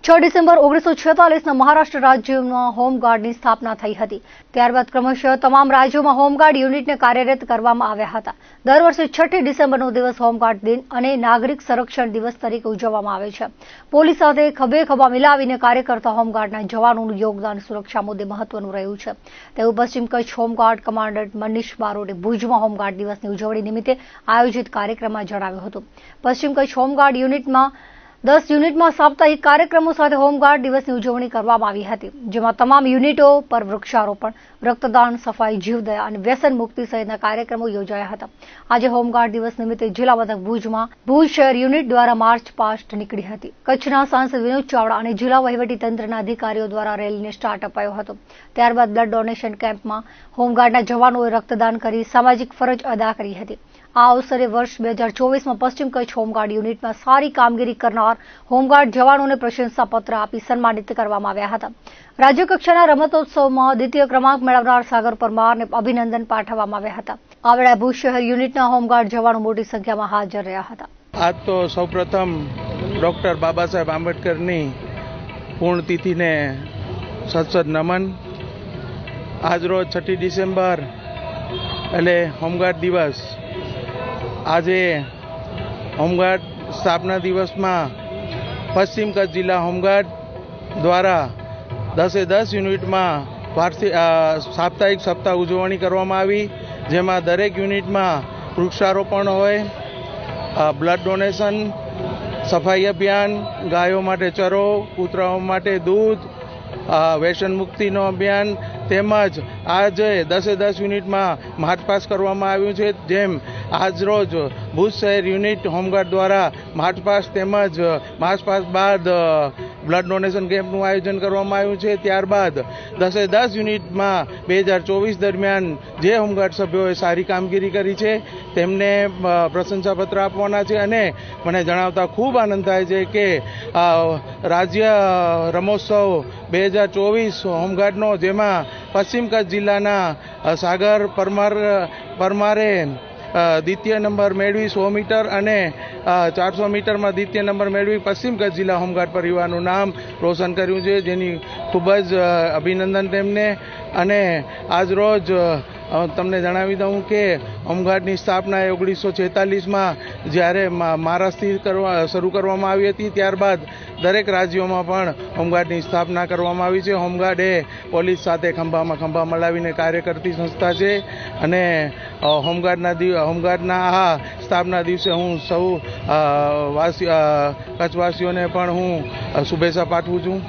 6 December 1946 Maharashtra રાજ્યમાં હોમગાર્ડની સ્થાપના થઈ હતી। ત્યારબાદ ક્રમશઃ તમામ રાજ્યોમાં હોમગાર્ડ યુનિટને કાર્યરત કરવામાં આવ્યા હતા। દર વર્ષે 6 ડિસેમ્બરનો દિવસ હોમગાર્ડ દિન અને નાગરિક સંરક્ષણ દિવસ તરીકે ઉજવવામાં આવે છે। પોલીસ સાથે ખભે ખભા મિલાવીને કાર્ય કરતા હોમગાર્ડના જવાનોનું યોગદાન સુરક્ષા મુદ્દે મહત્વનું રહ્યું છે તેવું પશ્ચિમ કચ્છ હોમગાર્ડ કમાન્ડન્ટ મનીષ બારોટે ભુજમાં હોમગાર્ડ દિવસની ઉજવણી નિમિત્તે આયોજિત કાર્યક્રમમાં જણાવ્યું હતું। પશ્ચિમ કચ્છ હોમગાર્ડ યુનિટમાં 10 યુનિટમાં સાપ્તાહિક કાર્યક્રમો સાથે હોમગાર્ડ દિવસની ઉજવણી કરવામાં આવી હતી, જેમાં તમામ યુનિટો પર વૃક્ષારોપણ, રક્તદાન, સફાઈ, જીવદયા અને વ્યસન મુક્તિ સહિતના કાર્યક્રમો યોજાયા હતા। આજે હોમગાર્ડ દિવસ નિમિત્તે જિલ્લા મથક ભુજમાં ભુજ શહેર યુનિટ દ્વારા માર્ચ પાસ્ટ નીકળી હતી। કચ્છના સાંસદ વિનોદ ચાવડા અને જિલ્લા વહીવટીતંત્રના અધિકારીઓ દ્વારા રેલીને સ્ટાર્ટ અપાયો હતો। ત્યારબાદ બ્લડ ડોનેશન કેમ્પમાં હોમગાર્ડના જવાનોએ રક્તદાન કરી સામાજિક ફરજ અદા કરી હતી। આ અવસરે વર્ષ 2024માં પશ્ચિમ કચ્છ હોમગાર્ડ યુનિટમાં સારી કામગીરી કરનાર હોમગાર્ડ જવાનોને પ્રશંસાપત્ર આપી સન્માનિત કરવામાં આવ્યા હતા। રાજ્યકક્ષાના રમતોત્સવમાં દ્વિતીય ક્રમાંક મેળવનાર સાગર પરમારને અભિનંદન પાઠવવામાં આવ્યા હતા। આ વેળાએ ભુજ શહેર યુનિટના હોમગાર્ડ જવાનો મોટી સંખ્યામાં હાજર રહ્યા હતા। આજ તો સૌપ્રથમ ડોક્ટર બાબા સાહેબ આંબેડકરની પૂર્ણતિથિને સત્સદ નમન। આજરોજ 6 ડિસેમ્બર એટલે હોમગાર્ડ દિવસ। આજે હોમગાર્ડ સ્થાપના દિવસમાં પશ્ચિમ કચ્છ જિલ્લા હોમગાર્ડ દ્વારા 10 યુનિટમાં સાપ્તાહિક સપ્તાહ ઉજવણી કરવામાં આવી, જેમાં દરેક યુનિટમાં વૃક્ષારોપણ હોય, બ્લડ ડોનેશન, સફાઈ અભિયાન, ગાયો માટે ચરો, કૂતરાઓ માટે દૂધ, વ્યસન મુક્તિનો અભિયાન તેમજ આજે 10 યુનિટમાં માર્ચ પાસ કરવામાં આવ્યું છે। જેમ આજરોજ ભુજ શહેર યુનિટ હોમગાર્ડ દ્વારા માર્ચ પાસ તેમજ માર્ચ પાસ બાદ બ્લડ ડોનેશન કેમ્પનું આયોજન કરવામાં આવ્યું છે। ત્યારબાદ 10 યુનિટમાં 2024 દરમિયાન જે હોમગાર્ડ સભ્યોએ સારી કામગીરી કરી છે તેમને પ્રશંસાપત્ર આપવાના છે અને મને જણાવતા ખૂબ આનંદ થાય છે કે રાજ્ય રમોત્સવ 2024 હોમગાર્ડનો, જેમાં પશ્ચિમ કચ્છ જિલ્લાના સાગર પરમારે દ્વિતીય નંબર મેળવી 100 મીટર અને 400 મીટરમાં દ્વિતીય નંબર મેળવી પશ્ચિમ કચ્છ જિલ્લા હોમગાર્ડ પરિવારનું નામ રોશન કર્યું છે, જેની ખૂબ જ અભિનંદન તેમને। અને આજરોજ તમને જણાવી દઉં કે હોમગાર્ડની સ્થાપના 1946માં જ્યારે મહારાષ્ટ્રથી શરૂ કરવામાં આવી હતી, ત્યારબાદ દરેક રાજ્યોમાં પણ હોમગાર્ડની સ્થાપના કરવામાં આવી છે। હોમગાર્ડ એ પોલીસ સાથે ખંભામાં ખંભા મળાવીને કાર્ય કરતી સંસ્થા છે અને હોમગાર્ડના આ સ્થાપના દિવસે હું સૌ કચ્છવાસીઓને પણ હું શુભેચ્છા પાઠવું છું।